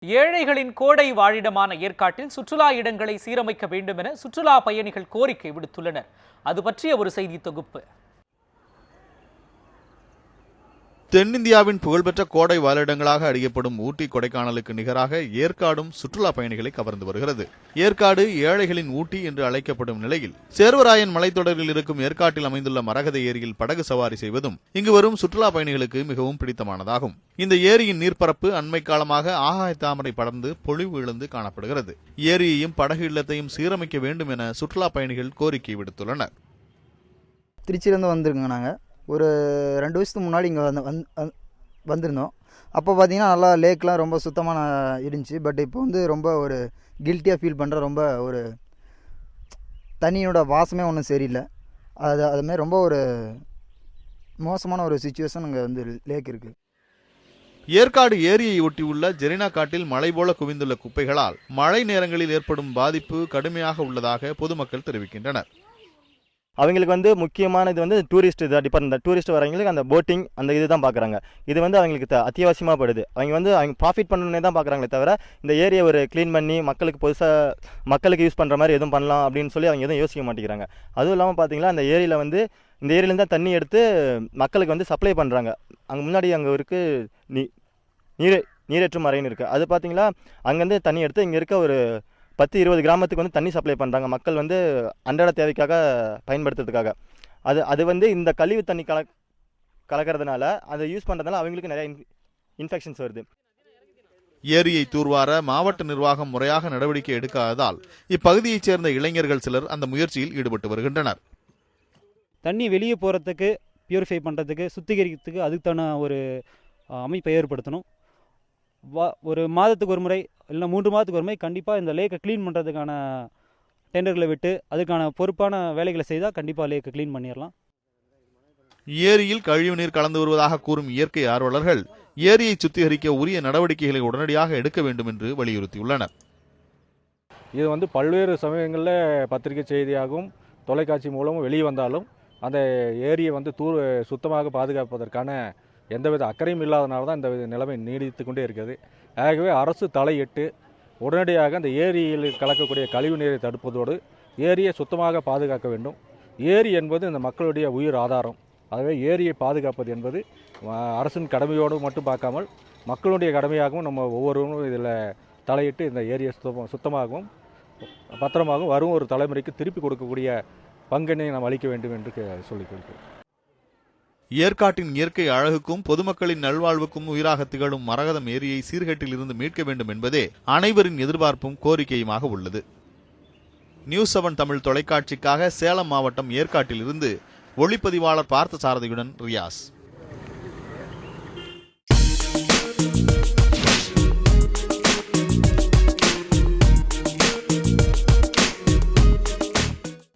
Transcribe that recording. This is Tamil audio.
ஏழைகளின் கோடை வாழிடமான ஏற்காட்டில் சுற்றுலா இடங்களை சீரமைக்க வேண்டும் என சுற்றுலா பயணிகள் கோரிக்கை விடுத்துள்ளனர். அது பற்றிய ஒரு செய்தி தொகுப்பு. தென்னிந்தியாவின் புகழ்பெற்ற கோடை வாழிடங்களாக அறியப்படும் ஊட்டி, கொடைக்கானலுக்கு நிகராக ஏற்காடும் சுற்றுலா பயணிகளை கவர்ந்து வருகிறது. ஏற்காடு ஏழைகளின் ஊட்டி என்று அழைக்கப்படும் நிலையில் சேர்வராயன் மலைத்தொடரில் இருக்கும் ஏற்காட்டில் அமைந்துள்ள மரகத ஏரியில் படகு சவாரி செய்வதும் இங்கு வரும் சுற்றுலா பயணிகளுக்கு மிகவும் பிடித்தமானதாகும். இந்த ஏரியின் நீர்ப்பரப்பு அண்மை காலமாக ஆகாய தாமரை படர்ந்து பொழிவு இழந்து காணப்படுகிறது. ஏரியையும் படகு இல்லத்தையும் சீரமைக்க வேண்டும் என சுற்றுலா பயணிகள் கோரிக்கை விடுத்துள்ளனர். திருச்சியிலேருந்து வந்திருக்கோங்க. நாங்கள் ஒரு 2 வருஷத்துக்கு முன்னாடி இங்கே வந்திருந்தோம். அப்போ பார்த்தீங்கன்னா நல்லா லேக்லாம் ரொம்ப சுத்தமான இருந்துச்சு. பட் இப்போ வந்து ரொம்ப ஒரு கில்ட்டியாக ஃபீல் பண்ணுற, ரொம்ப ஒரு தண்ணியோட வாசமே ஒன்றும் சரியில்லை. அதுமாதிரி ரொம்ப ஒரு மோசமான ஒரு சிச்சுவேஷன் இங்கே வந்து லேக் இருக்குது. ஏற்காடு ஏரியை ஒட்டியுள்ள ஜெரினா காட்டில் மழை போல குவிந்துள்ள குப்பைகளால் மழை நேரங்களில் ஏற்படும் பாதிப்பு கடுமையாக உள்ளதாக பொதுமக்கள் தெரிவிக்கின்றனர். அவங்களுக்கு வந்து முக்கியமான இது வந்து டூரிஸ்ட் டிபார்ட்மெண்ட். டூரிஸ்ட் வரவங்களுக்கு அந்த போட்டிங் அந்த இது தான் பார்க்குறாங்க. இது வந்து அவங்களுக்கு அத்தியாவசியமாக படுது. அவங்க ப்ராஃபிட் பண்ணணுன்னே தான் பார்க்குறாங்களே தவிர இந்த ஏரியை ஒரு க்ளீன் பண்ணி மக்களுக்கு யூஸ் பண்ணுற மாதிரி எதுவும் பண்ணலாம் அப்படின்னு சொல்லி அவங்க எதுவும் யோசிக்க மாட்டேங்கிறாங்க. அதுவும் இல்லாமல் பார்த்தீங்கன்னா இந்த ஏரியிலேருந்து தான் தண்ணி எடுத்து மக்களுக்கு வந்து சப்ளை பண்ணுறாங்க. அங்கே முன்னாடி அங்கே இருக்குது நீரேற்றும் அறைன்னு இருக்குது. அது பார்த்தீங்களா அங்கேருந்து தண்ணி எடுத்து இங்கே இருக்க ஒரு 10-20 கிராமத்துக்கு வந்து தண்ணி சப்ளை பண்ணுறாங்க. மக்கள் வந்து அன்றாட தேவைக்காக பயன்படுத்துறதுக்காக. அது வந்து இந்த கழிவு தண்ணி கலக்கிறதுனால அதை யூஸ் பண்ணுறதுனால அவங்களுக்கு நிறைய இன்ஃபெக்ஷன்ஸ் வருது. ஏரியை தூர்வார மாவட்ட நிர்வாகம் முறையாக நடவடிக்கை எடுக்காததால் இப்பகுதியைச் சேர்ந்த இளைஞர்கள் சிலர் அந்த முயற்சியில் ஈடுபட்டு வருகின்றனர். தண்ணி வெளியே போகிறதுக்கு, பியூரிஃபை பண்ணுறதுக்கு, சுத்திகரிக்கிறதுக்கு அதுக்கான ஒரு அமைப்பை ஏற்படுத்தணும். ஒரு மாதத்துக்கு ஒரு முறை இல்லைனா 3 மாதத்துக்கு ஒரு முறை கண்டிப்பாக இந்த லேக்கை க்ளீன் பண்ணுறதுக்கான டெண்டர்களை விட்டு அதுக்கான பொறுப்பான வேலைகளை செய்தால் கண்டிப்பாக லேக்கை க்ளீன் பண்ணிடலாம். ஏரியில் கழிவுநீர் கலந்து வருவதாக கூறும் இயற்கை ஆர்வலர்கள் ஏரியை சுத்திகரிக்க உரிய நடவடிக்கைகளை உடனடியாக எடுக்க வேண்டும் என்று வலியுறுத்தியுள்ளனர். இது வந்து பல்வேறு சமயங்களில் பத்திரிகை செய்தியாகவும் தொலைக்காட்சி மூலமும் வெளியே வந்தாலும் அந்த ஏரியை வந்து சுத்தமாக பாதுகாப்பதற்கான எந்தவித அக்கறையும் இல்லாதனால தான் இந்த நிலைமை நீடித்து கொண்டே இருக்கிறது. ஆகவே அரசு தலையிட்டு உடனடியாக அந்த ஏரியில் கலக்கக்கூடிய கழிவு நீரை தடுப்பதோடு ஏரியை சுத்தமாக பாதுகாக்க வேண்டும். ஏரி என்பது இந்த மக்களுடைய உயிர் ஆதாரம். ஆகவே ஏரியை பாதுகாப்பது என்பது அரசின் கடமையோடு மட்டும் பார்க்காமல் மக்களுடைய கடமையாகவும் நம்ம ஒவ்வொருவரும் இதில் தலையிட்டு இந்த ஏரியை சுத்தமாகவும் பத்திரமாகவும் வரும் ஒரு தலைமுறைக்கு திருப்பி கொடுக்கக்கூடிய பங்கினை நாம் அளிக்க வேண்டும் என்று சொல்லிக் கொடுக்கிறேன். ஏற்காட்டின் இயற்கை அழகுக்கும் பொதுமக்களின் நல்வாழ்வுக்கும் உயிராக திகழும் மரகதம் ஏரியை சீர்கேட்டில் இருந்து மீட்க வேண்டும் என்பதே அனைவரின் எதிர்பார்ப்பும் கோரிக்கையுமாக உள்ளது. நியூஸ் 7 தமிழ் தொலைக்காட்சிக்காக சேலம் மாவட்டம் ஏற்காட்டில் இருந்து ஒளிப்பதிவாளர் பார்த்தசாரதியுடன் ரியாஸ்.